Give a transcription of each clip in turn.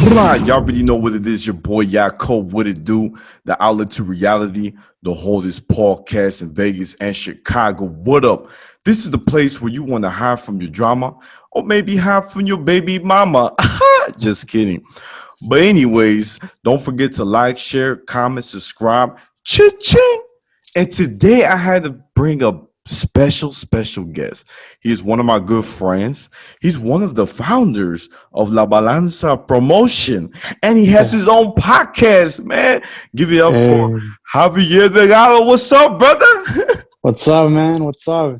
Y'all already know what it is. Your boy Yaakov. What it do? The outlet to reality. The holdest podcast in Vegas and Chicago. What up? This is the place where you want to hide from your drama, or maybe hide from your baby mama. Just kidding. But anyways, don't forget to like, share, comment, subscribe. Cha-ching! And today I had to bring a special guest. He is one of my good friends. He's one of the founders of La Balanza Promotion, and he has his own podcast, man. Give it up for Hey, Javier Delgado. What's up, brother? what's up, man? What's up?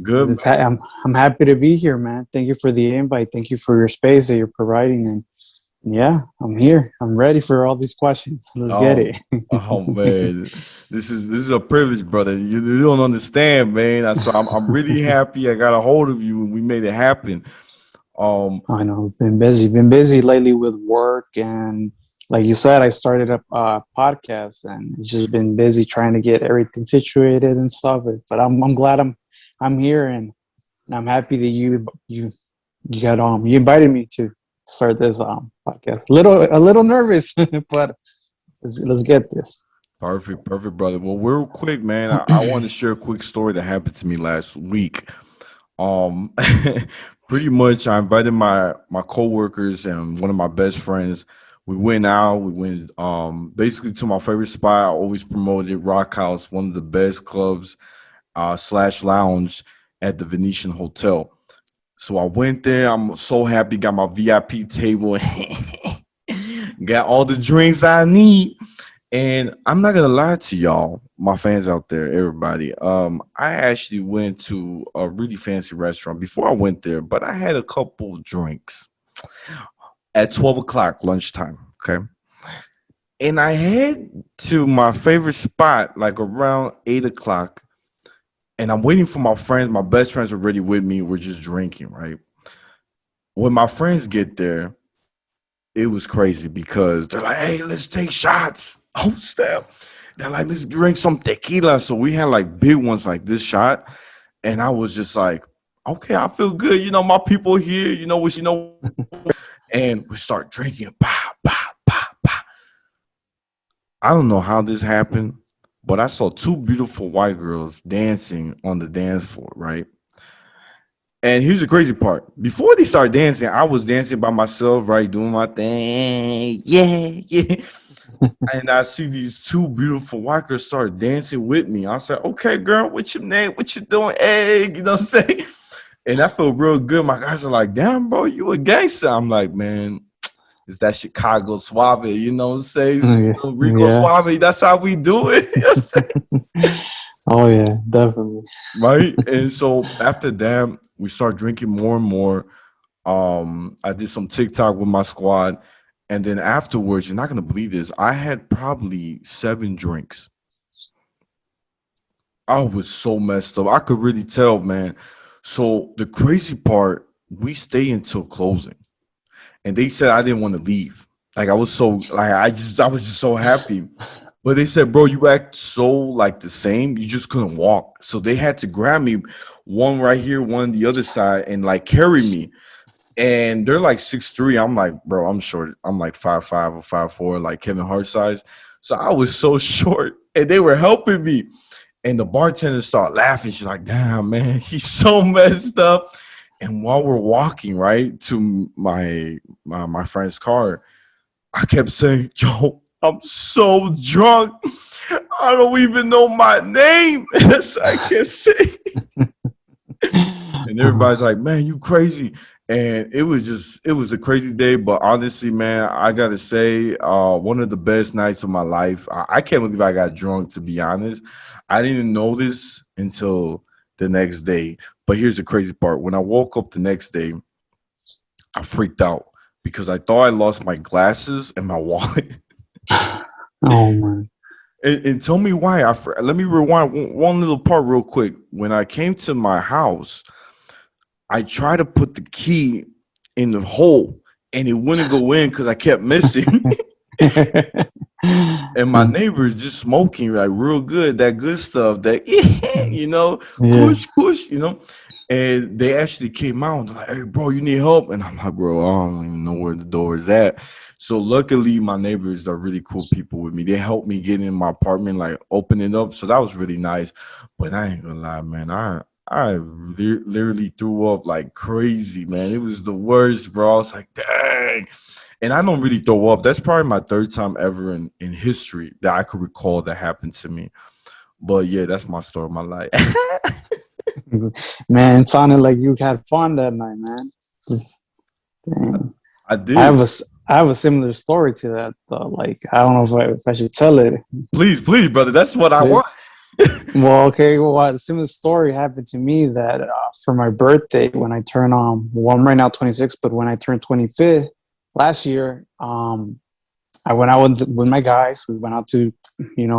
Good, It's, I'm happy to be here, man. Thank you for the invite. Thank you for your space that you're providing. And yeah, I'm here. I'm ready for all these questions. Let's get man. it. Oh man, this is a privilege, brother. You don't understand, man. So I'm really happy I got a hold of you and we made it happen. Um, I know, been busy lately with work, and like you said, I started up a podcast, and it's just been busy trying to get everything situated and stuff. But I'm glad I'm here, and I'm happy that you got you invited me to start this podcast. A little nervous, but let's get this. Perfect, brother. Well, real quick, man, I want to share a quick story that happened to me last week. Um, Pretty much, I invited my coworkers and one of my best friends. We went out. We went basically to my favorite spot. I always promoted Rock House, one of the best clubs slash lounge at the Venetian Hotel. So I went there. I'm so happy. Got my VIP table. Got all the drinks I need. And I'm not gonna lie to y'all, my fans out there, everybody. I actually went to a really fancy restaurant before I went there, but I had a couple drinks at 12 o'clock lunchtime. Okay. And I head to my favorite spot like around 8 o'clock. And I'm waiting for my friends. My best friends are already with me. We're just drinking, right? When my friends get there, it was crazy because they're like, hey, let's take shots. Oh, snap. They're like, let's drink some tequila. So we had like big ones like this shot. And I was just like, okay, I feel good. You know, my people here, and we start drinking. Bah, bah, bah, bah. I don't know how this happened, but I saw two beautiful white girls dancing on the dance floor, right? And here's the crazy part. Before they started dancing, I was dancing by myself, right? Doing my thing. Yeah, yeah. And I see these two beautiful white girls start dancing with me. I said, okay, girl, what's your name? What you doing? Hey, you know what I'm saying? And I felt real good. My guys are like, damn, bro, you a gangster. I'm like, man, it's that Chicago Suave, you know what I'm saying? Rico Yeah. Suave, that's how we do it. You know what I'm saying? Oh yeah, definitely. Right? And so after that, we start drinking more and more. I did some TikTok with my squad. And then afterwards, you're not gonna believe this. I had probably 7 drinks. I was so messed up. I could really tell, man. So the crazy part, we stay until closing. And they said I didn't want to leave. Like I was so like I was just so happy. But they said, bro, you act so like the same. You just couldn't walk. So they had to grab me, one right here, one on the other side, and like carry me. And they're like 6'3". I'm like, bro, I'm short. I'm like 5'5" or 5'4", like Kevin Hart size. So I was so short, and they were helping me. And the bartender started laughing. She's like, damn, man, he's so messed up. And while we're walking right to my friend's car, I kept saying, Joe, I'm so drunk. I don't even know my name. So I kept saying. And everybody's like, man, you crazy. And it was a crazy day. But honestly, man, I got to say, one of the best nights of my life. I can't believe I got drunk, to be honest. I didn't know this until the next day. But here's the crazy part. When I woke up the next day, I freaked out because I thought I lost my glasses and my wallet. Oh man. And tell me why. Let me rewind one little part real quick. When I came to my house, I tried to put the key in the hole, and it wouldn't go in because I kept missing. And my neighbor is just smoking like real good, that good stuff, that Yeah. kush, you know. And they actually came out and like, "Hey, bro, you need help?" And I'm like, "Bro, I don't even know where the door is at." So luckily, my neighbors are really cool people with me. They helped me get in my apartment, like open it up. So that was really nice. But I ain't gonna lie, man. I literally threw up like crazy, man. It was the worst, bro. I was like, dang. And I don't really throw up. That's probably my third time ever in history that I could recall that happened to me. But yeah, that's my story of my life. Man, it sounded like you had fun that night, man. Just, dang. I I have did. I have a similar story to that though. Like I don't know if I should tell it. Please, brother. That's what I Yeah. want. Well, okay. Well, a similar story happened to me that for my birthday when I turn well, I'm right now 26, but when I turned 25th last year, I went out with my guys. We went out to,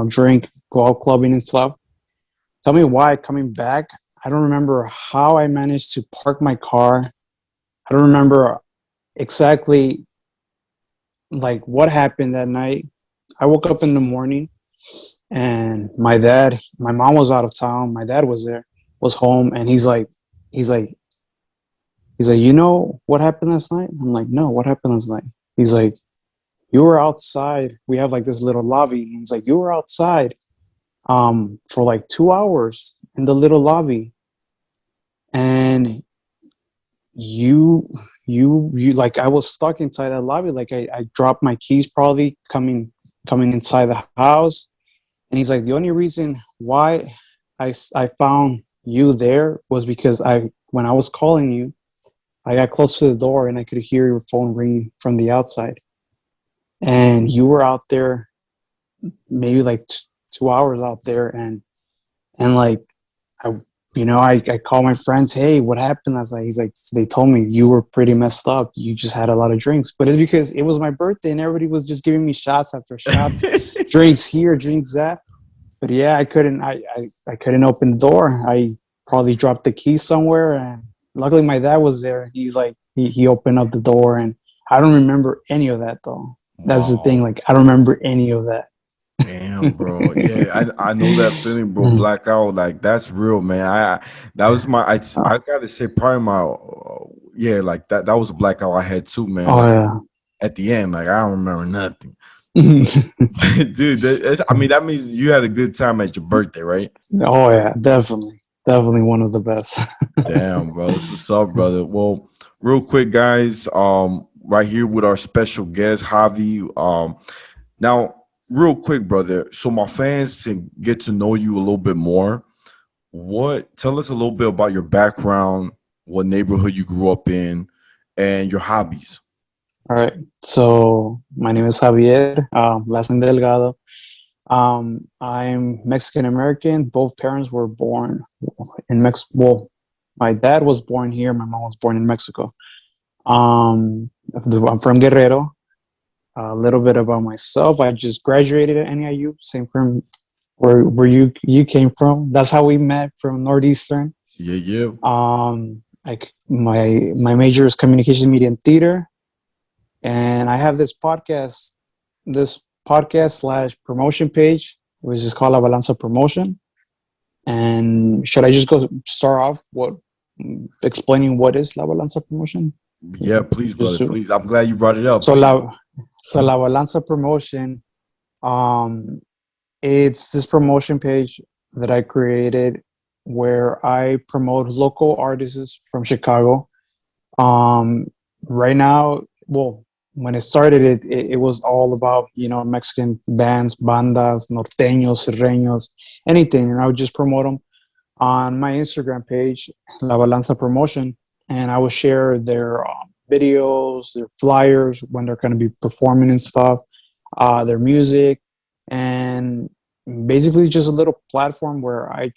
drink, go out clubbing and stuff. Tell me why coming back, I don't remember how I managed to park my car. I don't remember exactly like what happened that night. I woke up in the morning and my mom was out of town. My dad was home, and he's like, you know what happened last night? I'm like, no, what happened last night? He's like, you were outside. We have like this little lobby. He's like, you were outside, for like 2 hours in the little lobby, and you like I was stuck inside that lobby. Like I dropped my keys probably coming inside the house. And he's like, the only reason why I found you there was because when I was calling you, I got close to the door and I could hear your phone ringing from the outside. And you were out there maybe like 2 hours out there. And like, I, I called my friends, hey, what happened last night? He's like, they told me you were pretty messed up. You just had a lot of drinks. But it's because it was my birthday and everybody was just giving me shots after shots, drinks here, drinks that. But yeah, I couldn't open the door. I probably dropped the key somewhere, and luckily my dad was there. He's like he opened up the door, and I don't remember any of that though. That's the thing. Wow. Like I don't remember any of that. Damn, bro. Yeah, I know that feeling, bro. Blackout, like that's real, man. That was my I gotta say probably my yeah, like that was a blackout I had too, man. Like Oh at the end, like I don't remember nothing. yeah. Dude, I mean that means you had a good time at your birthday, right? Oh yeah, definitely one of the best. Damn, bro. This is up, brother. Well, real quick, guys. Right here with our special guest, Javi. Now, real quick, brother. So my fans can get to know you a little bit more. Tell us a little bit about your background, what neighborhood you grew up in, and your hobbies. All right. So my name is Javier, last name Delgado. I'm Mexican American. Both parents were born in Mexico. Well, my dad was born here. My mom was born in Mexico. I'm from Guerrero. A little bit about myself. I just graduated at NIU, same from where you came from. That's how we met, from Northeastern. Yeah, yeah. My major is communication, media, and theater, and I have this podcast slash promotion page, which is called La Balanza Promotion. And should I just go start off explaining what is La Balanza Promotion? Yeah, please, brother, Just please. I'm glad you brought it up. so Please. La Balanza Promotion, um, it's this promotion page that I created where I promote local artists from Chicago. Um, right now, well, when it started, it was all about Mexican bands, bandas, norteños, serreños, anything, and I would just promote them on my Instagram page, La Balanza Promotion, and I would share their videos, their flyers when they're going to be performing and stuff, their music, and basically just a little platform where I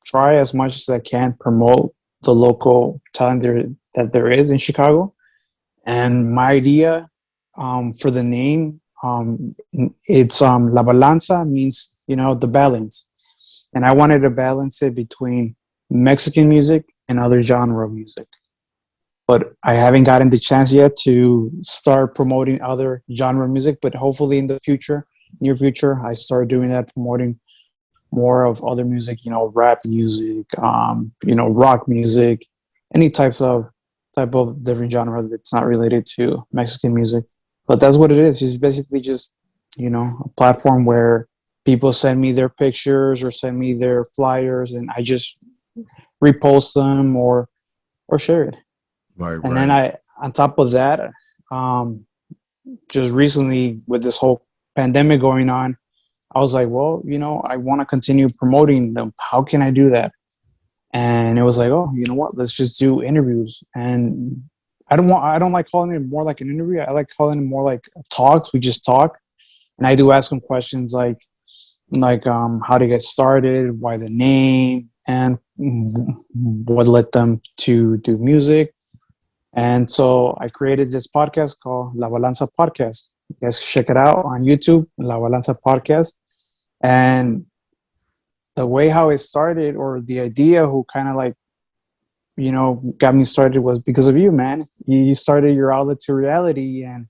try as much as I can promote the local talent that there is in Chicago. And my idea for the name, it's La Balanza means the balance, and I wanted to balance it between Mexican music and other genre of music. But I haven't gotten the chance yet to start promoting other genre music. But hopefully in the future, near future, I start doing that, promoting more of other music, rap music, rock music, any type of different genre that's not related to Mexican music. But that's what it is. It's basically just, a platform where people send me their pictures or send me their flyers, and I just repost them or share it. Right, And then right. on top of that, um, just recently with this whole pandemic going on, I was like, well, I want to continue promoting them. How can I do that? And it was like, oh, you know what? Let's just do interviews. And I don't like calling it more like an interview. I like calling it more like talks. We just talk, and I do ask them questions like how to get started, why the name, and what led them to do music. And so I created this podcast called La Balanza Podcast. You guys check it out on YouTube, La Balanza Podcast. And the way how it started, or the idea who kind of like, got me started, was because of you, man. You started your outlet to reality, and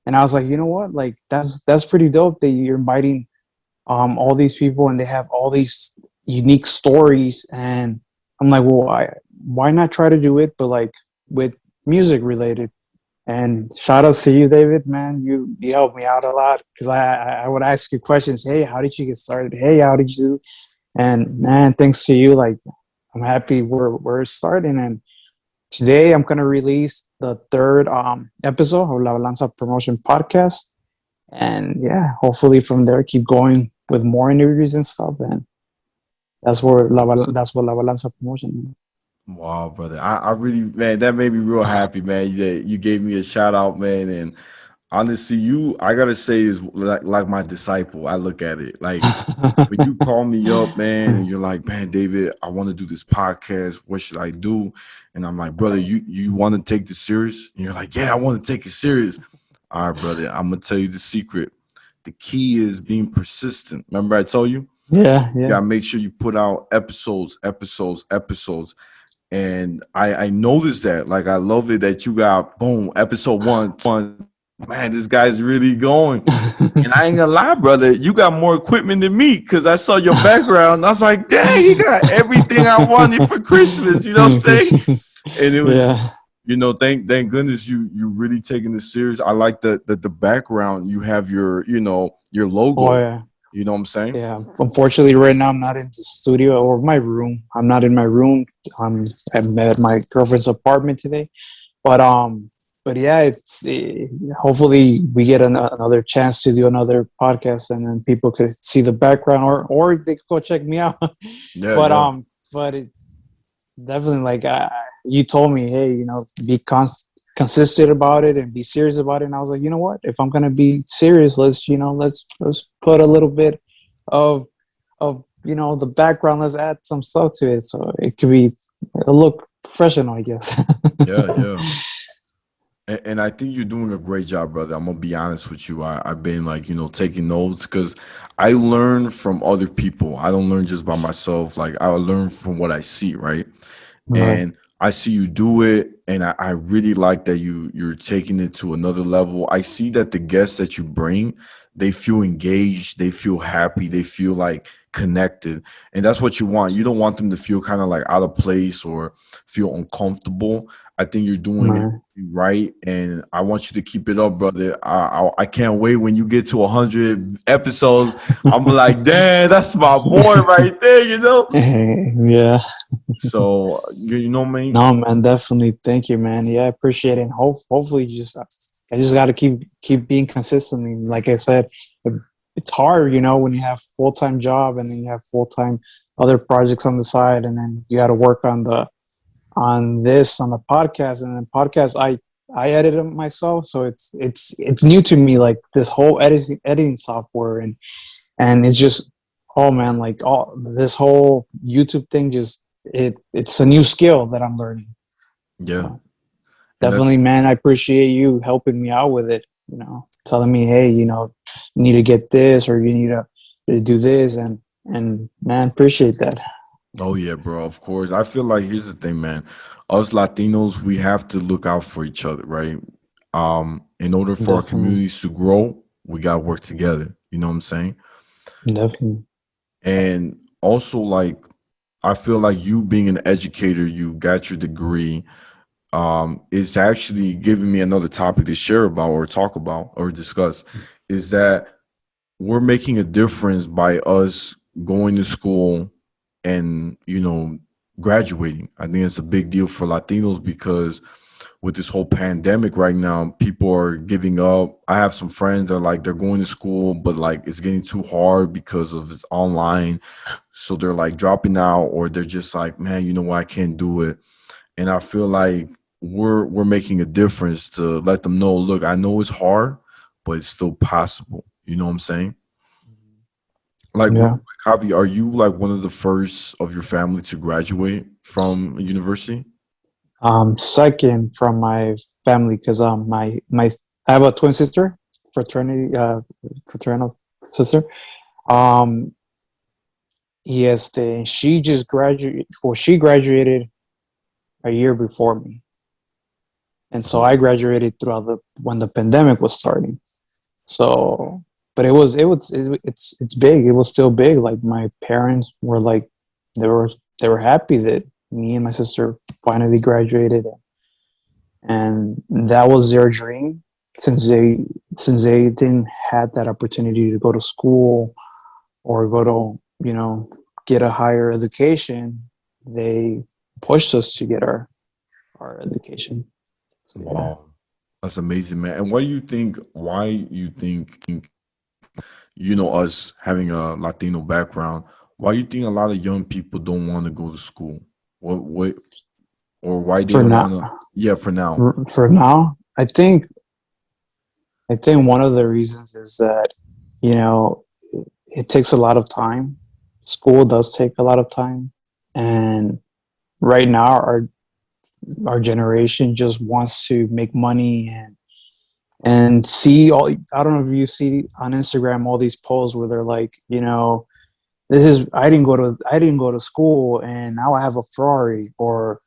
I was like, you know what? Like that's pretty dope that you're inviting all these people, and they have all these unique stories. And I'm like, well, why not try to do it, but like with music related? And shout out to you, David, man. You helped me out a lot, because I would ask you questions. Hey, how did you get started? Hey, how did you? And man, thanks to you, like I'm happy we're starting. And today I'm gonna release the third episode of La Balanza Promotion podcast. And yeah, hopefully from there keep going with more interviews and stuff. And that's what La Balanza Promotion is. Wow, brother. I really, man, that made me real happy, man. That you gave me a shout out, man. And honestly, I gotta say, is like my disciple. I look at it like when you call me up, man, and you're like, man, David, I want to do this podcast. What should I do? And I'm like, brother, you want to take this serious? And you're like, yeah, I want to take it serious. All right, brother, I'm gonna tell you the secret. The key is being persistent. Remember, I told you, Yeah, you yeah. gotta make sure you put out episodes, episodes, episodes. And I noticed that. Like I love it that you got boom, episode one. Man, this guy's really going. And I ain't gonna lie, brother, you got more equipment than me because I saw your background. And I was like, dang, he got everything I wanted for Christmas. You know what I'm saying? And it was, Yeah. thank goodness you really taking this serious. I like the background. You have your Oh logo. yeah. You know what I'm saying? Yeah. Unfortunately, right now I'm not in the studio or my room. I'm not in my room. I'm at my girlfriend's apartment today. But yeah, hopefully we get another chance to do another podcast, and then people could see the background, or they could go check me out. Yeah, but yeah. but it definitely, like, you told me, hey, be consistent about it and be serious about it. And I was like, you know what? If I'm gonna be serious, let's put a little bit of the background. Let's add some stuff to it, so it could be a look professional, I guess. Yeah, yeah. And I think you're doing a great job, brother. I'm gonna be honest with you. I've been like, taking notes because I learn from other people. I don't learn just by myself. Like I learn from what I see, right? Right. And I see you do it, and I really like that you're taking it to another level. I see that the guests that you bring, they feel engaged, they feel happy, they feel like connected, and that's what you want. You don't want them to feel kind of like out of place or feel uncomfortable. I think you're doing it Right. right, and I want you to keep it up, brother. I can't wait when you get to 100 episodes. I'm like, damn, that's my boy right there, Yeah. So you know me. No, man, definitely. Thank you, man. Yeah, I appreciate it. And hopefully, I just got to keep being consistent. And like I said, it, it's hard, when you have full time job, and then you have full time other projects on the side, and then you got to work on the podcast. And then podcast, I edit it myself, so it's new to me, like this whole editing software. And it's just, oh man, like all this whole YouTube thing, just it's a new skill that I'm learning. Yeah, So and that's definitely, man, I appreciate you helping me out with it, telling me, hey, you need to get this, or you need to do this. And man, appreciate that. oh yeah, bro. Of course, I feel like here's the thing, man. Us Latinos, we have to look out for each other, right? In order for our Definitely. communities to grow, we gotta work together. You know what I'm saying? Definitely. And also, like, I feel like you being an educator, you got your degree, is actually giving me another topic to share about or talk about or discuss, is that we're making a difference by us going to school and, graduating. I think it's a big deal for Latinos because with this whole pandemic right now, people are giving up. I have some friends that are like they're going to school, but like it's getting too hard because of it's online. So they're like dropping out, or they're just like, man, you know what, I can't do it. And I feel like we're making a difference to let them know, look, I know it's hard, but it's still possible. You know what I'm saying? Like real Yeah. quick, Javi, are you like one of the first of your family to graduate from university? Second from my family because my I have a twin sister, fraternal sister. Um, yes, she just graduated. Well, she graduated a year before me, and so I graduated throughout the when the pandemic was starting. So, but it's big. It was still big. Like my parents were like, they were they were happy that me and my sister finally graduated, and that was their dream since they didn't had that opportunity to go to school or go to get a higher education. They pushed us to get our education. So yeah. Wow, that's amazing, man. And what do you think? Why you think, us having a Latino background? Why you think a lot of young people don't want to go to school? What, or why they for don't now want to? Yeah, for now. for now I think one of the reasons is that you know it takes a lot of time. School does take a lot of time, and right now our generation just wants to make money and see all. I don't know if you see on Instagram all these posts where they're like, this is I didn't go to school and now I have a Ferrari, or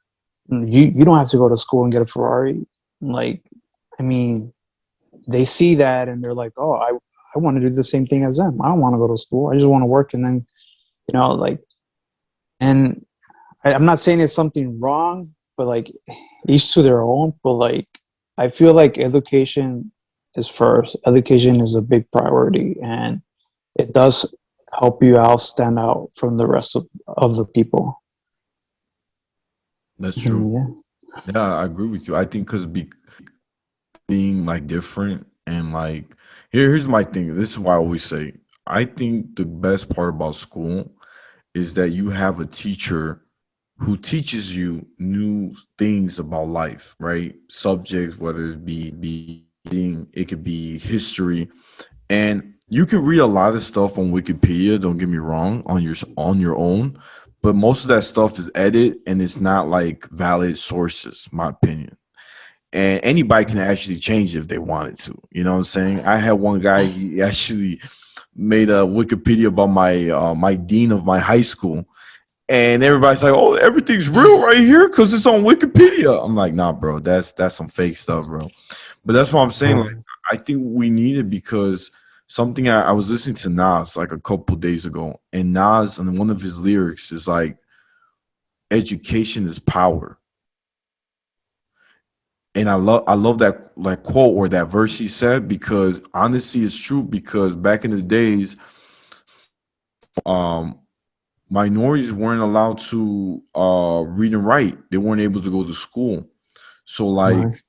you don't have to go to school and get a Ferrari. Like, I mean, they see that and they're like, oh, I want to do the same thing as them. I don't want to go to school. I just want to work, and then like, and I'm not saying it's something wrong, but like each to their own. But like, I feel like education is first. Education is a big priority, and it does help you out stand out from the rest of the people. That's true. Yeah. Yeah, I agree with you. I think because being like different and like here's my thing. This is why I always say I think the best part about school is that you have a teacher who teaches you new things about life, right? Subjects, whether it be being, it could be history, and you can read a lot of stuff on Wikipedia. Don't get me wrong, on your own, but most of that stuff is edited and it's not like valid sources, my opinion. And anybody can actually change if they wanted to. You know what I'm saying? I had one guy, he actually made a Wikipedia about my dean of my high school, and everybody's like, "Oh, everything's real right here because it's on Wikipedia." I'm like, "Nah, bro, that's some fake stuff, bro." But that's what I'm saying. Like, I think we need it because something I was listening to Nas like a couple days ago, and Nas and one of his lyrics is like, "Education is power." And I love that like quote or that verse he said, because honestly it's true, because back in the days, um minorities weren't allowed to read and write. They weren't able to go to school. So like Right.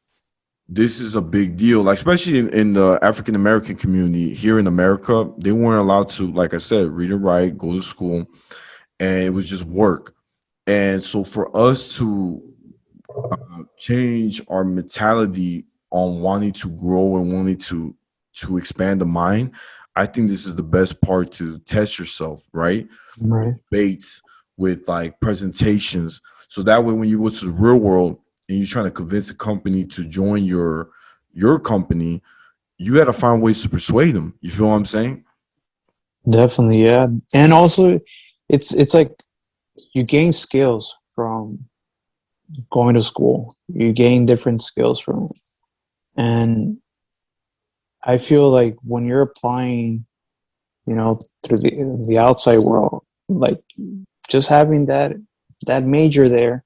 this is a big deal, like especially in the African American community here in America. They weren't allowed to, like I said, read and write, go to school, and it was just work. And so for us to change our mentality on wanting to grow and wanting to expand the mind, I think this is the best part, to test yourself, right? With Right. debates, with like presentations, so that way when you go to the real world and you're trying to convince a company to join your company, you got to find ways to persuade them. You feel what I'm saying? Definitely, yeah. And also, it's like you gain skills from going to school. You gain different skills from it. And I feel like when you're applying, through the outside world, like just having that major there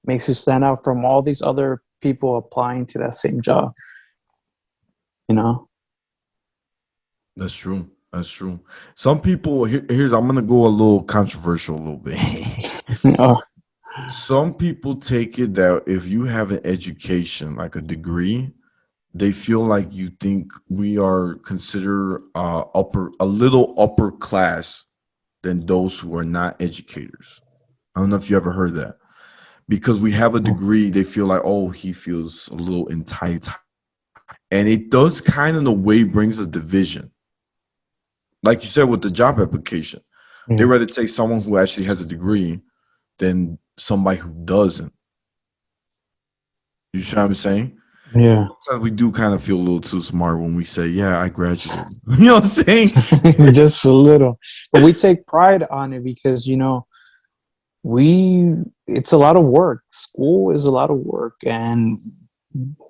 makes you stand out from all these other people applying to that same job, you know. That's true. That's true. Some people here's I'm gonna go a little controversial a little bit. Oh, Some people take it that if you have an education, like a degree, they feel like you think we are considered a little upper class than those who are not educators. I don't know if you ever heard that. Because we have a degree, they feel like, oh, he feels a little entitled. And it does kind of in a way brings a division. Like you said with the job application. They yeah, rather take someone who actually has a degree than somebody who doesn't. You see what I'm saying? yeah. Sometimes we do kind of feel a little too smart when we say, yeah, I graduated. You know what I'm saying? Just a little, but we take pride on it because we it's a lot of work. School is a lot of work, and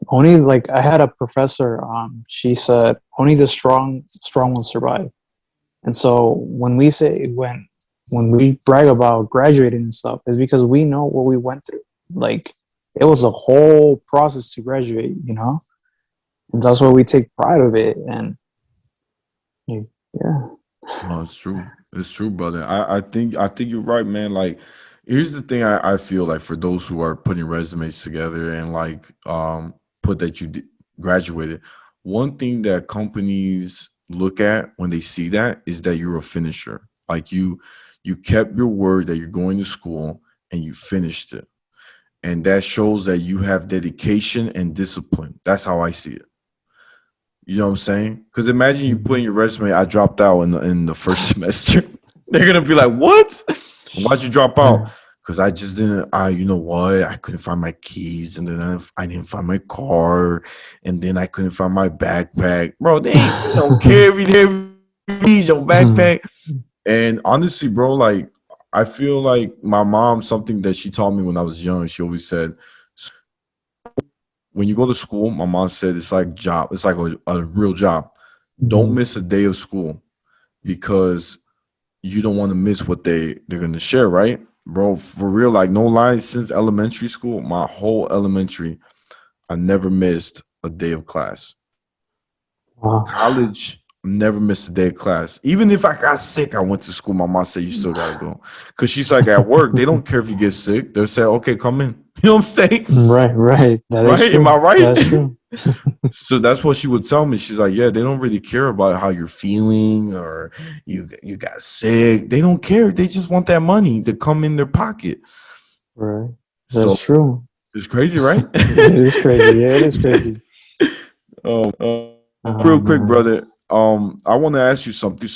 only like I had a professor. She said only the strong will survive. And so when we say when we brag about graduating and stuff, it's because we know what we went through. Like it was a whole process to graduate, and that's why we take pride of it. And yeah, No, it's true. It's true, brother. I think you're right, man. Like, here's the thing I feel like for those who are putting resumes together and like put that you graduated, one thing that companies look at when they see that is that you're a finisher. Like you kept your word that you're going to school and you finished it. And that shows that you have dedication and discipline. That's how I see it. You know what I'm saying? Because imagine you put in your resume, I dropped out in the first semester. They're gonna be like, "What? Why'd you drop out?" Because I just didn't. You know what? I couldn't find my keys, and then I didn't find my car, and then I couldn't find my backpack. Bro, they don't care if you need your backpack. And honestly, bro, like I feel like my mom, something that she taught me when I was young, she always said, when you go to school, my mom said it's like job. It's like a real job. Don't miss a day of school because you don't want to miss what they're gonna share, right? Bro, for real, like no lie, since elementary school, my whole elementary, I never missed a day of class. wow. College, never missed a day of class. Even if I got sick, I went to school. My mom said you still gotta go. Cause she's like at work, they don't care if you get sick. They'll say, okay, come in. You know what I'm saying? Right. That is Right? Am true. I right? That's true. So that's what she would tell me. She's like, "Yeah, they don't really care about how you're feeling or you got sick. They don't care. They just want that money to come in their pocket." Right. So That's true. it's crazy, right? It is crazy. Yeah, it is crazy. Oh Real quick, man. brother. I want to ask you something.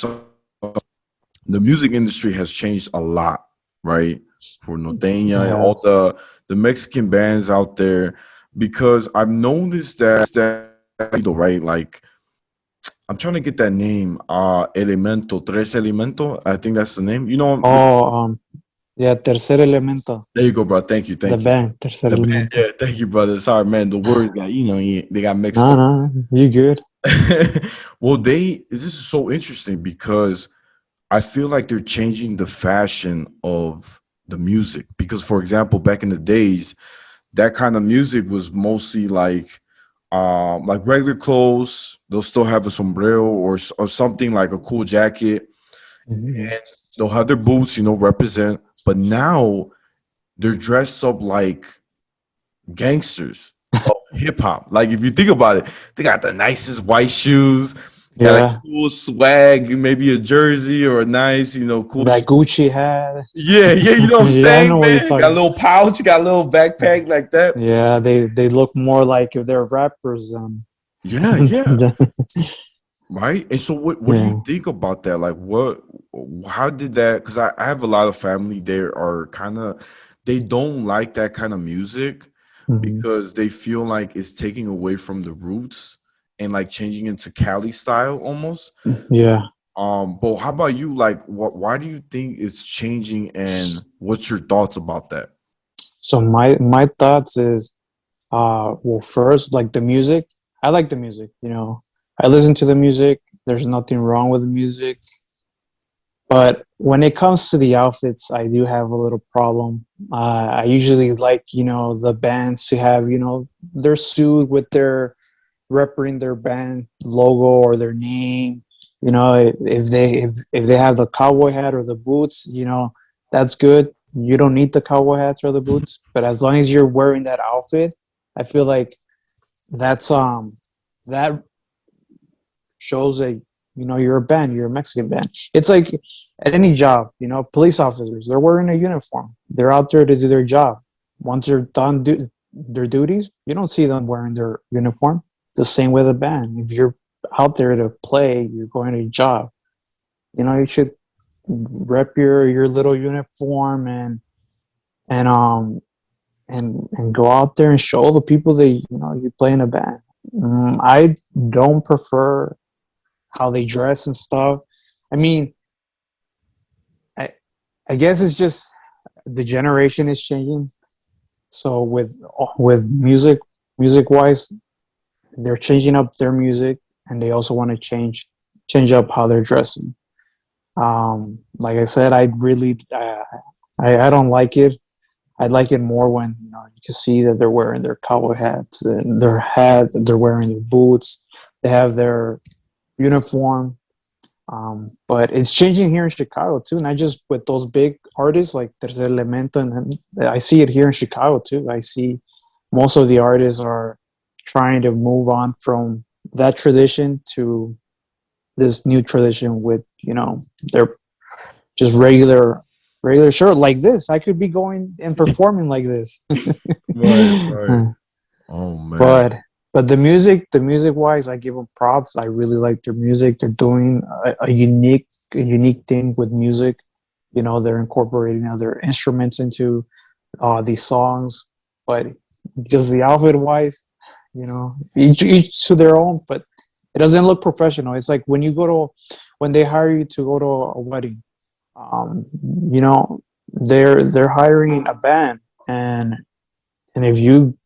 The music industry has changed a lot, right? For Norteña and all Yes. the Mexican bands out there, because I've noticed that right, like I'm trying to get that name. Elemento, Tres Elemento. I think that's the name. You know, Oh, yeah, Tercer Elemento. there you go, bro. Thank you, The thank you. band, Tercer The band, Elemento. yeah, thank you, brother. Sorry, man. The words got they got mixed No, up. no, you good. Well, this is so interesting because I feel like they're changing the fashion of the music. Because, for example, back in the days, that kind of music was mostly like regular clothes. They'll still have a sombrero or something like a cool jacket, Mhm. and they'll have their boots, represent. But now they're dressed up like gangsters of hip hop. Like if you think about it, they got the nicest white shoes, got like Yeah, cool swag, maybe a jersey or a nice, cool. that Gucci hat. Yeah, yeah, you know what I'm Yeah, I saying, know what you're man. Got a talking. little pouch, got a little backpack like that. Yeah, they look more like if they're rappers. Yeah, yeah. Right. And so what do you Yeah. think about that? Like how did that, because I have a lot of family there are kind of they don't like that kind of music Mhm. because they feel like it's taking away from the roots and like changing into Cali style almost. Yeah. But how about you? Like why do you think it's changing and what's your thoughts about that? So my thoughts is well, first, like the music. I like the music. I listen to the music. There's nothing wrong with the music. But when it comes to the outfits, I do have a little problem. I usually like, the bands to have, their suit with their representing their band logo or their name. If they have the cowboy hat or the boots, that's good. You don't need the cowboy hats or the boots, but as long as you're wearing that outfit, I feel like that's that shows that you're a band, you're a Mexican band. It's like at any job, police officers, they're wearing a uniform. They're out there to do their job. Once they're done their duties, you don't see them wearing their uniform. It's the same with a band. If you're out there to play, you're going to a job. You should rep your little uniform and and go out there and show the people that you play in a band. I don't prefer how they dress and stuff. I mean, I I guess it's just the generation is changing. So with music wise, they're changing up their music, and they also want to change up how they're dressing. Like I said, I don't like it. I like it more when you can see that they're wearing their cowboy hats, they're wearing their boots, they have their uniform. But it's changing here in Chicago too, not just with those big artists like Tercer Elemento, and I see it here in Chicago too. I see most of the artists are trying to move on from that tradition to this new tradition with their just regular shirt like this. I could be going and performing like this. Right. Oh man. but the music wise, I give them props. I really like their music. They're doing a unique thing with music. They're incorporating other instruments into these songs. But just the outfit wise, each to their own. But it doesn't look professional. It's like when they hire you to go to a wedding. Um, you know, they're hiring a band, and if you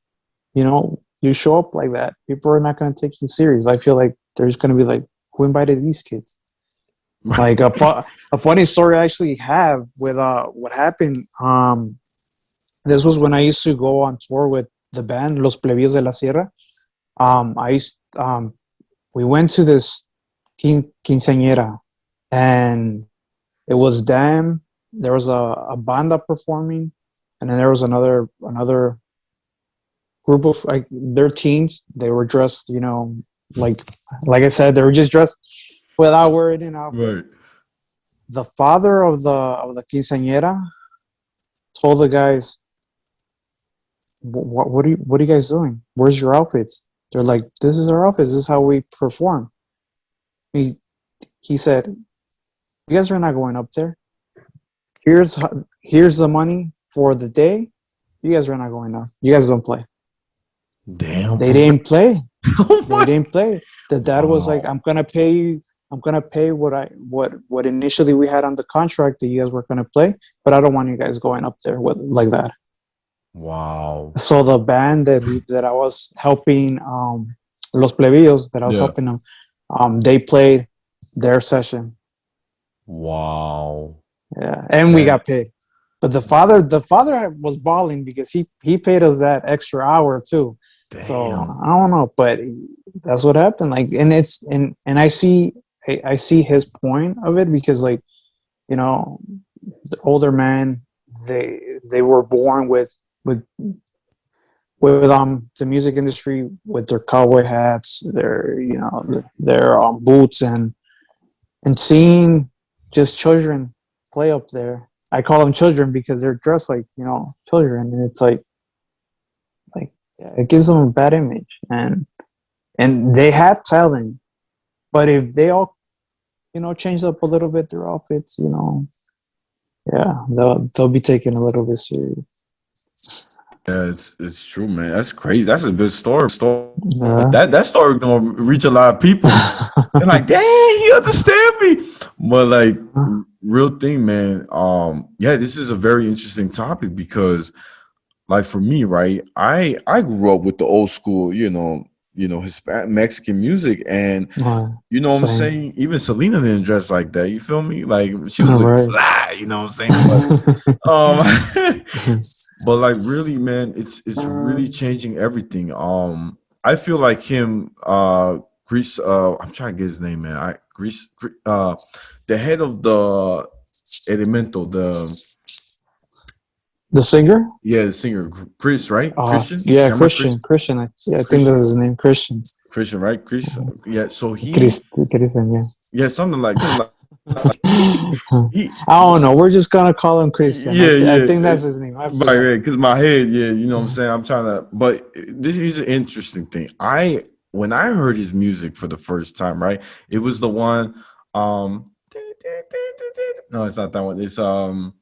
show up like that, people are not going to take you serious. I feel like there's going to be like, who invited these kids? Like a funny story I actually have with what happened. This was when I used to go on tour with the band Los Plebeyos de la Sierra. I used We went to this quinceañera, and it was them. There was a banda performing, and then there was another group of like they're teens. They were dressed, like I said, they were just dressed without wearing an outfit. Right. The father of the quinceañera told the guys, what are you guys doing? Where's your outfits? They're like, this is our outfits. This is how we perform. He said, you guys are not going up there. Here's the money for the day. You guys are not going up. You guys don't play. Damn. They didn't play. Oh They my. didn't play. The dad was like, Wow. I'm gonna pay you. I'm gonna pay what initially we had on the contract that you guys were gonna play, but I don't want you guys going up there like that. Wow. So the band that I was helping, Los Plebeios, that I was Yeah. helping them, they played their session. Wow. Yeah, and we That. got paid. But the father was balling because he paid us that extra hour too. So Damn. I don't know, but that's what happened. Like, and I see his point of it because, like, the older men, they were born with the music industry with their cowboy hats, their boots, and seeing just children play up there. I call them children because they're dressed like children, and it's like yeah, it gives them a bad image, and they have talent, but if they all change up a little bit their outfits, yeah, they'll be taken a little bit serious. Yeah, it's true, man. That's crazy. That's a good story. Yeah. That story gonna reach a lot of people. They're like, dang, he understand me. But like, real thing, man. Yeah, this is a very interesting topic because, like, for me, right, I grew up with the old school, Hispanic Mexican music, and Uh, you know what I'm Same. saying. Even Selena didn't dress like that. You feel me? Like she was looking Right. fly. You know what I'm saying? Um, but like really, man, it's really changing everything. I feel like him, Greece. I'm trying to get his name, man. The head of the Elemento, The singer? the singer, Chris, right? Christian, Yeah, Shamma Chris, Christian. Yeah, I think Christian, that's his name, Christian. Christian, right? Chris, yeah. So Christian, yeah. yeah, something like he, I don't know. We're just gonna call him Christian. yeah, I yeah, think that's his name. I right, forgot. right. Because my head, yeah, you know what I'm saying. I'm trying to, but this is an interesting thing. When I heard his music for the first time, right, it was the one, no, it's not that one. It's well,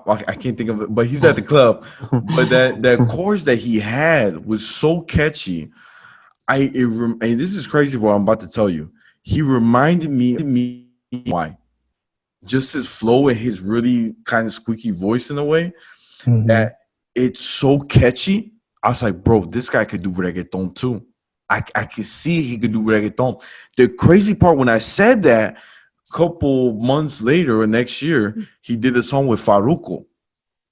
I can't think of it, but he's at the club. But that chorus that he had was so catchy. And this is crazy what I'm about to tell you. He reminded me why just his flow and his really kind of squeaky voice in a way Mhm. that it's so catchy. I was like, bro, this guy could do reggaeton too. I could see he could do reggaeton. The crazy part when I said that, couple months later or next year, he did a song with Faruko.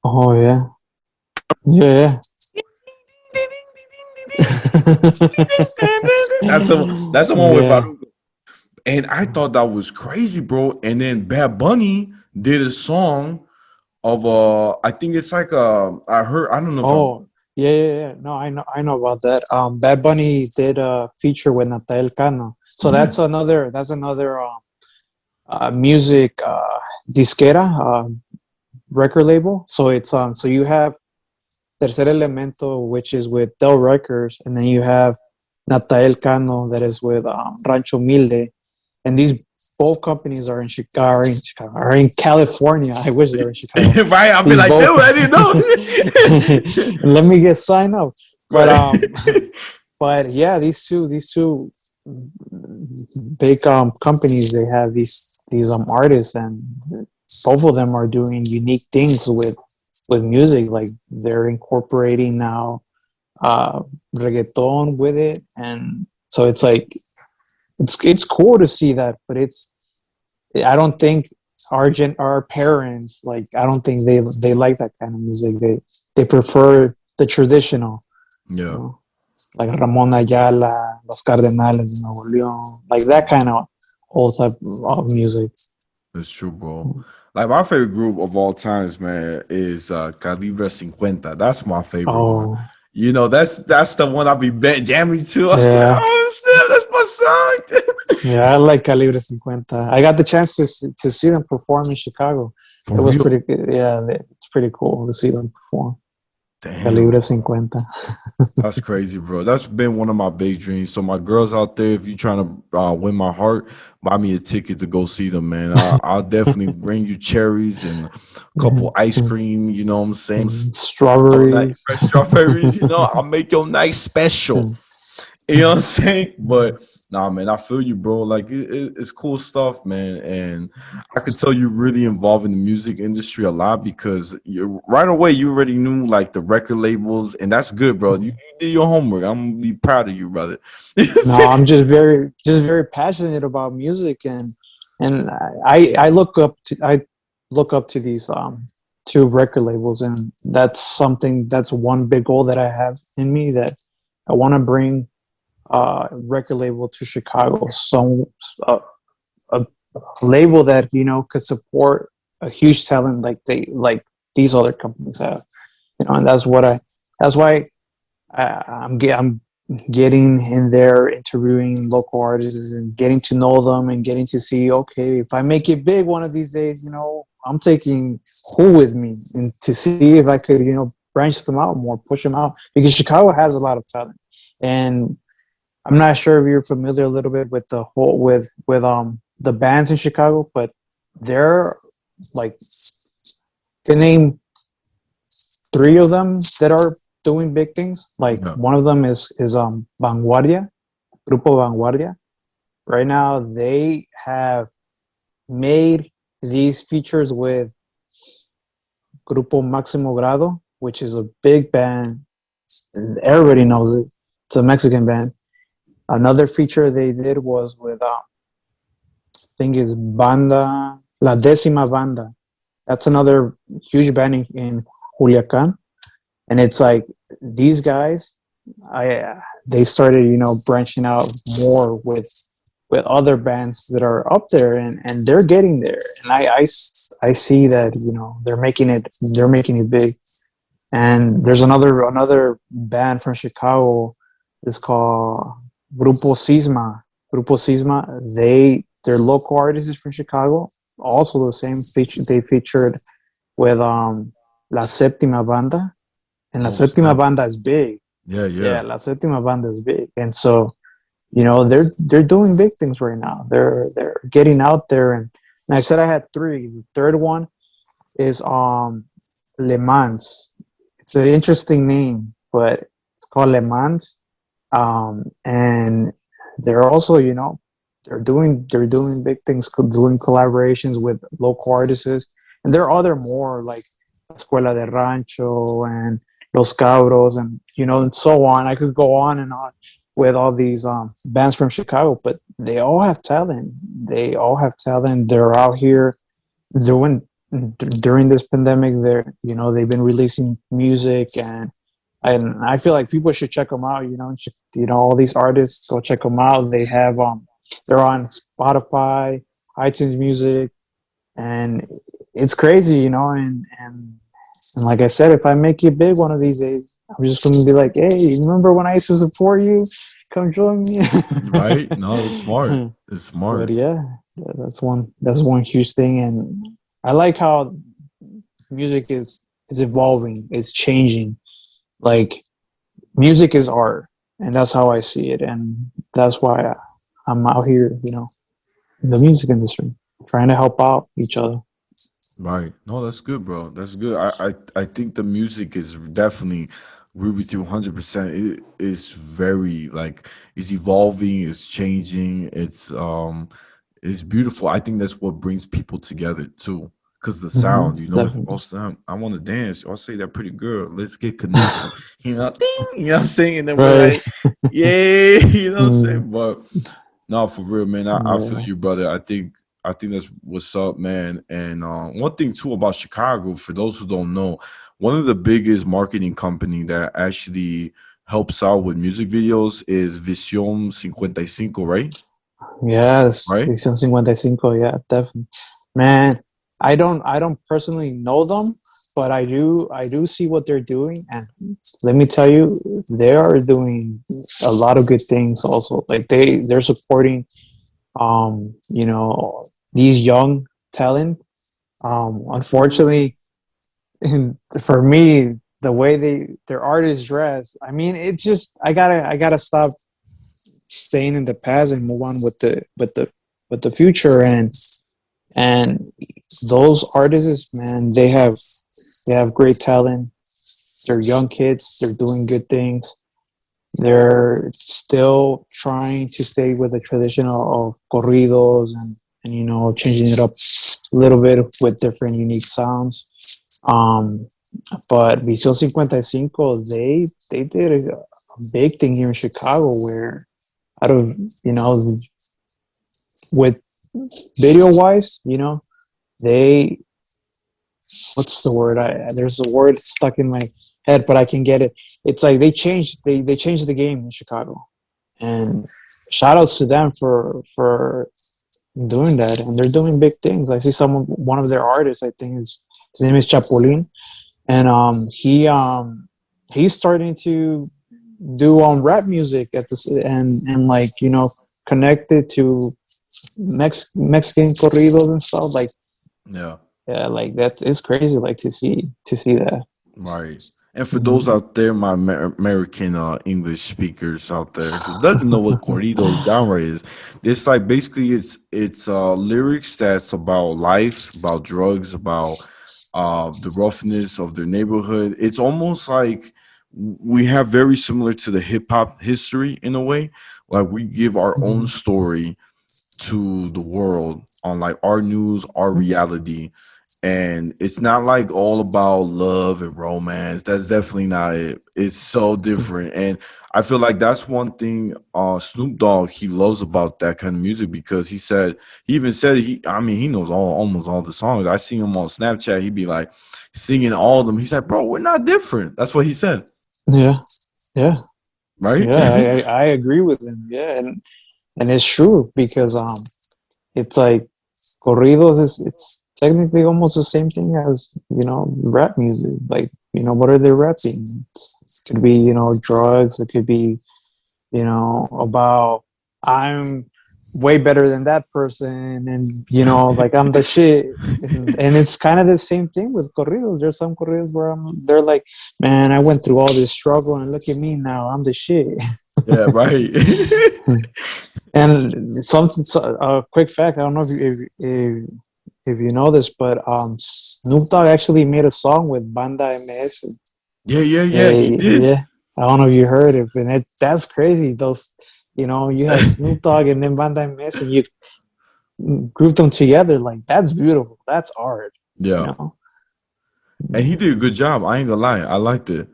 Oh yeah, yeah, That's the one with yeah. Faruko. And I thought that was crazy, bro. And then Bad Bunny did a song of I think it's like I don't know if I'm Oh yeah, yeah, yeah. No, I know about that. Bad Bunny did a feature with Natal Cano. So yeah. that's another music disquera record label. So it's so you have Tercer Elemento, which is with Del Records, and then you have Natal Cano, that is with Rancho Milde, and these both companies are in Chicago, are in California. I wish they were in Chicago. Right? I'll be These like, dude, both. I didn't know. Let me get signed up, but Right. but yeah, these two big companies, they have these artists, and both of them are doing unique things with music. Like they're incorporating now uh reggaeton with it, and so it's like it's cool to see that. But I don't think our parents, like, I don't think they like that kind of music. They prefer the traditional, you Yeah, know, like Ramon Ayala, Los Cardenales de Nuevo León, like that kind of old type of music. that's true, bro. Like my favorite group of all times, man, is Calibre 50. That's my favorite one. Oh That's the one I'll be jamming to. I said, yeah, oh snap, that's my song. yeah, I like Calibre 50. I got the chance to see them perform in Chicago. For It was real. pretty good. Yeah, it's pretty cool to see them perform. Damn, Calibre bro. 50. That's crazy, bro. That's been one of my big dreams. So my girls out there, if you're trying to win my heart, buy me a ticket to go see them, man. I'll definitely bring you cherries and a couple ice cream. You know what I'm saying? Some nice Strawberries. fresh strawberries. I'll make your night special. You know what I'm saying? But nah, man, I feel you, bro. Like it's cool stuff, man. And I could tell you really involved in the music industry a lot because you right away you already knew like the record labels, and that's good, bro. You did your homework. I'm gonna be proud of you, brother. You know what I'm No, saying? I'm just very passionate about music, and I look up to these two record labels, and that's one big goal that I have in me, that I want to bring record label to Chicago, so a label that could support a huge talent like these other companies have, and that's why I'm getting in there, interviewing local artists and getting to know them, and getting to see, okay, if I make it big one of these days, I'm taking who with me, and to see if I could, branch them out more, push them out, because Chicago has a lot of talent. And I'm not sure if you're familiar a little bit with the whole with the bands in Chicago, but they're like, can name three of them that are doing big things. Like Yeah. one of them is Vanguardia, Grupo Vanguardia. Right now they have made these features with Grupo Máximo Grado, which is a big band Everybody knows it. It's a Mexican band. Another feature they did was with I think it's Banda La Décima Banda. That's another huge band in Culiacan, and it's like these guys. I They started branching out more with other bands that are up there, and they're getting there, and I see that they're making it big. And there's another band from Chicago. It's called Grupo Sisma. Grupo Sisma. They're local artists from Chicago. Also the same feature. They featured with La Séptima Banda, and La Oh Séptima snap! Banda is big. Yeah, Yeah, yeah. La Séptima Banda is big, and so they're doing big things right now. They're getting out there, and I said I had three. The third one is Le Mans. It's an interesting name, but it's called Le Mans. And they're also, they're doing big things, doing collaborations with local artists, and there are other more like Escuela de Rancho and Los Cabros, and and so on. I could go on and on with all these bands from Chicago, but they all have talent. They all have talent. They're out here doing during this pandemic. They've been releasing music, and I feel like people should check them out. All these artists, go check them out. They're on Spotify, iTunes Music, and it's crazy. And like I said, if I make it big one of these days, I'm just gonna be like, hey, remember when I used to support you? Come join me. Right? No, it's smart. It's But smart. yeah, that's one huge thing, and I like how music is evolving, it's changing. Like music is art, and that's how I see it, and that's why I'm out here, in the music industry, trying to help out each other. Right. No, that's good, bro. That's good. I think the music is definitely agree with you 100%. It is very like it's evolving, it's changing, it's beautiful. I think that's what brings people together too. Cause the sound, Definitely. also I want to dance. I'll say that pretty girl. Let's get connected. Ding, what I'm saying? And then we're Right. like, yeah, what I'm Mm, saying? But no, for real, man. I feel yeah. you, brother. I think that's what's up, man. And one thing too about Chicago, for those who don't know, one of the biggest marketing company that actually helps out with music videos is Visión 55, right? Yes, Right? Edición 55, yeah, definitely. Man, I don't personally know them, but I do see what they're doing, and let me tell you, they are doing a lot of good things also. Like they're supporting these young talent. Unfortunately, for me, the way their artists dress, I mean, it's just I gotta stop staying in the past and move on with the future. And those artists, man, they have great talent. They're young kids. They're doing good things. They're still trying to stay with the tradition of corridos, and changing it up a little bit with different unique sounds. Um, but Visio 55, they did a big thing here in Chicago where out of you know with video wise, they what's the word? There's a word stuck in my head, but I can get it. It's like they changed the game in Chicago, and shout outs to them for doing that, and they're doing big things. I see one of their artists, I think his name is Chapulin, and he's starting to do rap music at this, and like connected to Mexican corridos and stuff. Like Yeah. yeah, like that's it's crazy. Like to see that. Right. And for those Mhm. out there, my American English speakers out there who doesn't know what corrido genre is, it's like basically it's lyrics that's about life, about drugs, about the roughness of their neighborhood. It's almost like we have very similar to the hip hop history in a way. Like we give our Mhm. own story to the world on like our news, our reality. And it's not like all about love and romance. That's definitely not it. It's so different. And I feel like that's one thing Snoop Dogg he loves about that kind of music because he even said he knows almost all the songs. I see him on Snapchat, he'd be like singing all of them. He's like, bro, we're not different. That's what he said. Yeah, yeah, Right? yeah. I agree with him. Yeah, and it's true because it's like corridos is it's technically almost the same thing as rap music. Like what are they rapping? It could be drugs. It could be about I'm way better than that person, and like I'm the shit. And it's kind of the same thing with corridos. There's some corridos where they're like, man, I went through all this struggle, and look at me now, I'm the shit. Yeah, right. And something, a quick fact. I don't know if you know this, but Snoop Dogg actually made a song with Banda MS. Yeah, yeah, yeah. He Yeah, did. yeah. I don't know if you heard it, and that's crazy. Those, you have Snoop Dogg and then Banda MS, and you group them together. Like that's beautiful. That's art. You Yeah. know. And he did a good job. I ain't gonna lie. I liked it.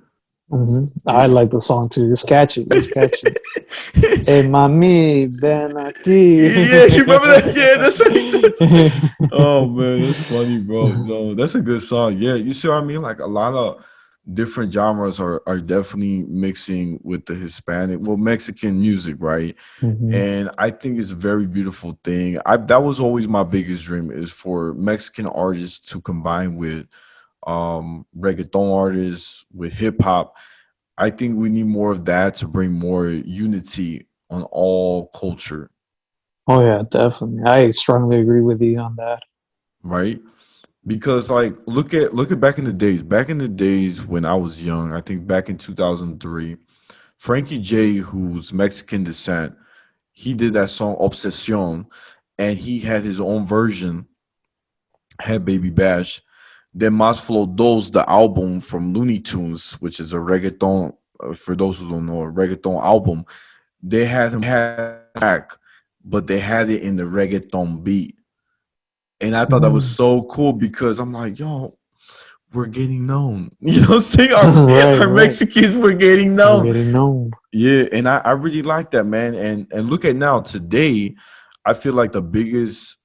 I It- like the song too. It's catchy. It's catchy. Hey, mami, ven aquí. Yeah, you remember that? Yeah, oh man, that's funny, bro. No, that's a good song. Yeah, you see what I mean? Like a lot of different genres are definitely mixing with the Hispanic, well, Mexican music, right? Mhm. And I think it's a very beautiful thing. I That was always my biggest dream is for Mexican artists to combine with reggaeton artists with hip hop. I think we need more of that to bring more unity on all culture, Oh yeah, definitely. I strongly agree with you on that. right? Because like look at back in the days. Back in the days when I was young, I think back in 2003, Frankie J, who's Mexican descent, he did that song Obsession, and he had his own version, had Baby Bash. Then Mas Flow Dos, the album from Looney Tunes, which is a reggaeton, for those who don't know, a reggaeton album, they had him back, but they had it in the reggaeton beat. And I thought that was Mhm. so cool because I'm like, yo, we're getting known. You know what I'm saying? Right, Our right. Mexicans were getting We're known. getting known. Yeah, and I really like that, man. And look at now today, I feel like the biggest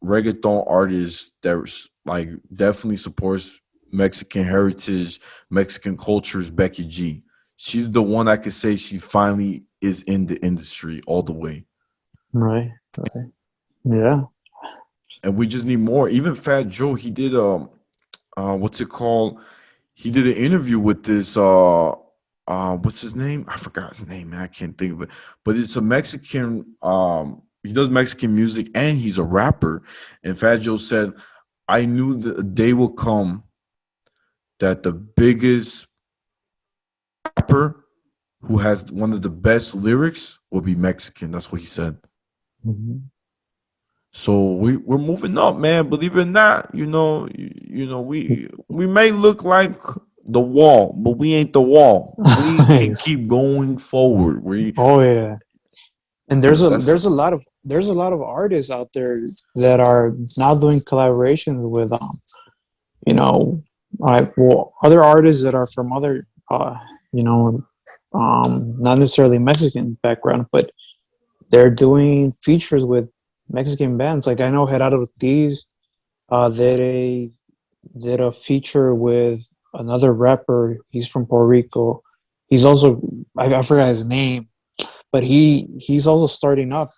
reggaeton artist that's like definitely supports Mexican heritage, Mexican culture is Becky G. She's the one I could say she finally is in the industry all the way. Right. Yeah. And we just need more. Even Fat Joe, he did what's it called? He did an interview with this what's his name? I forgot his name, man. I can't think of it. But it's a Mexican he does Mexican music and he's a rapper. And Fat Joe said, I knew the day will come that the biggest rapper who has one of the best lyrics will be Mexican. That's what he said. Mhm. So we're moving up, man. Believe it or not, we may look like the wall, but we ain't the wall. We can Nice. keep going forward. We Oh yeah. And there's a that's there's a lot of there's a lot of artists out there that are now doing collaborations with you know well other artists that are from other you know not necessarily Mexican background, but they're doing features with Mexican bands. Like I know Gerardo Ortiz did a feature with another rapper. He's from Puerto Rico. He's also I forgot his name, but he's also starting up.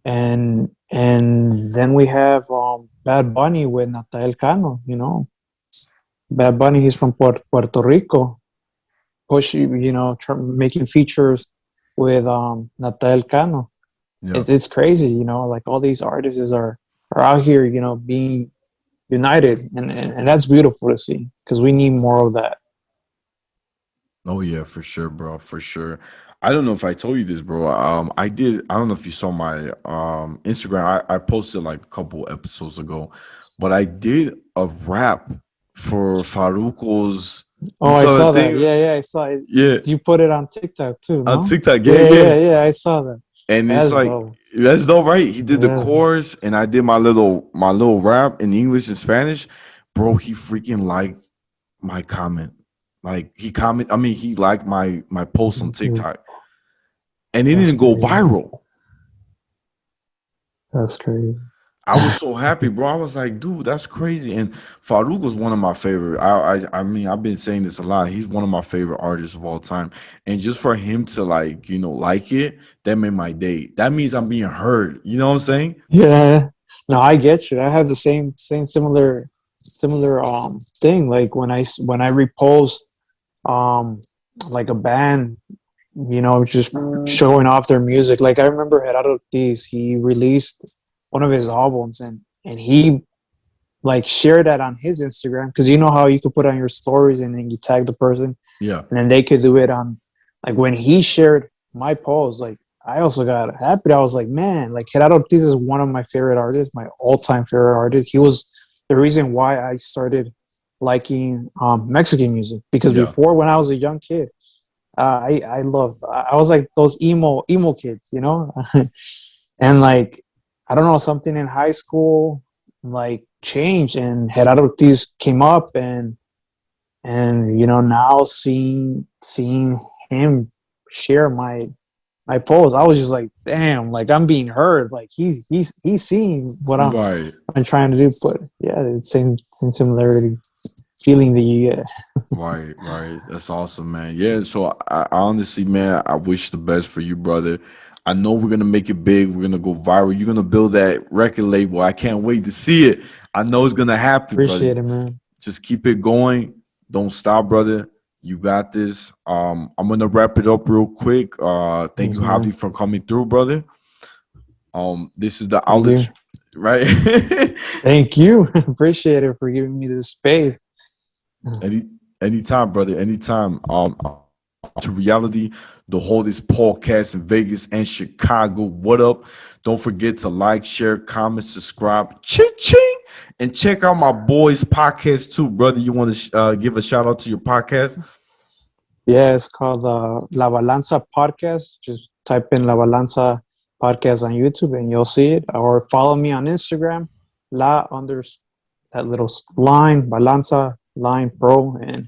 And then we have Bad Bunny with Natal Cano. Bad Bunny. He's from Puerto Rico. Making features with Natal Cano. yeah. It's crazy. Like all these artists are out here. Being united, and that's beautiful to see because we need more of that. Oh yeah, for sure, bro, for sure. I don't know if I told you this, bro. I did. I don't know if you saw my Instagram. I posted like a couple episodes ago, but I did a rap for Faruko's. You Oh, I saw the saw that. thing? Yeah, I saw it. Yeah, You put it on TikTok too, on no? TikTok. Yeah, Yeah, yeah. I saw that. And it's That's like dope. that's dope, right? He did the Yeah. chorus, and I did my little rap in English and Spanish. Bro, he freaking liked my comment. Like he comment. I mean, he liked my post on TikTok, and it That's didn't go crazy. viral. That's crazy. I was so happy, bro. I was like, dude, that's crazy. And Farouk was one of my favorite. I mean, I've been saying this a lot. He's one of my favorite artists of all time. And just for him to like it, that made my day. That means I'm being heard. You know what I'm saying? Yeah. No, I get you. I have the same similar thing. Like when I repost um like a band, just showing off their music. Like I remember Gerardo Ortiz, he released one of his albums, and he like shared that on his Instagram, because you know how you could put on your stories and then you tag the person, Yeah. and then they could do it on, like when he shared my post, like I also got happy. I was like, man, like Gerardo Ortiz is one of my favorite artists, my all-time favorite artist. He was the reason why I started liking Mexican music, because Yeah. before, when I was a young kid, I loved. I was like those emo kids, and like I don't know, something in high school like changed, and Gerardo Ortiz came up, and now seeing him share my post, I was just like, damn, like I'm being heard, like he's seeing what Right. I'm trying to do. But yeah, it's same similarity feeling that you get. Right, right. That's awesome, man. Yeah, so I honestly, man, I wish the best for you, brother. I know we're gonna make it big. We're gonna go viral. You're gonna build that record label. I can't wait to see it. I know it's gonna happen, brother. Appreciate it, man. Just keep it going. Don't stop, brother. You got this. I'm gonna wrap it up real quick. Thank you, Thanks, Javi, man. for coming through, brother. This is the Thank outlet, you. right? Thank you. Appreciate it for giving me this space. Any anytime, brother. Anytime. To reality, the holdest podcast in Vegas and Chicago. What up? Don't forget to like, share, comment, subscribe, ching ching, and check out my boys' podcast too, brother. You want to give a shout out to your podcast? Yeah, it's called La Balanza Podcast. Just type in La Balanza Podcast on YouTube and you'll see it. Or follow me on Instagram, La under that little line, Balanza line Pro, and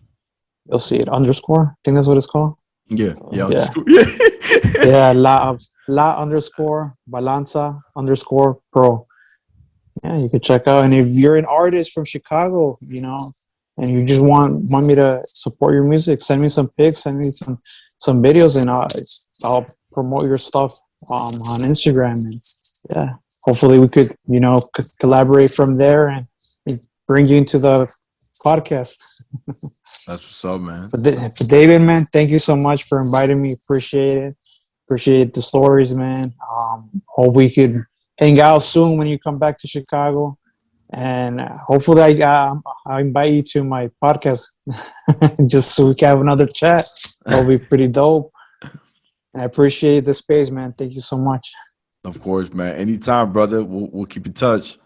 you'll see it. Underscore. I think that's what it's called. Yeah, So yeah, yeah, underscore. Yeah. yeah, La underscore Balanza underscore Pro. Yeah, you could check out. And if you're an artist from Chicago, and you just want me to support your music, send me some pics, send me some videos, and I'll promote your stuff on Instagram. And yeah, hopefully we could collaborate from there and bring you into the podcast. That's what's up, man. But David, man, thank you so much for inviting me. Appreciate it. Appreciate the stories, man. Hope we could hang out soon when you come back to Chicago, and hopefully I invite you to my podcast just so we can have another chat. That'll be pretty dope. And I appreciate the space, man. Thank you so much. Of course, man. Anytime, brother. We'll keep in touch.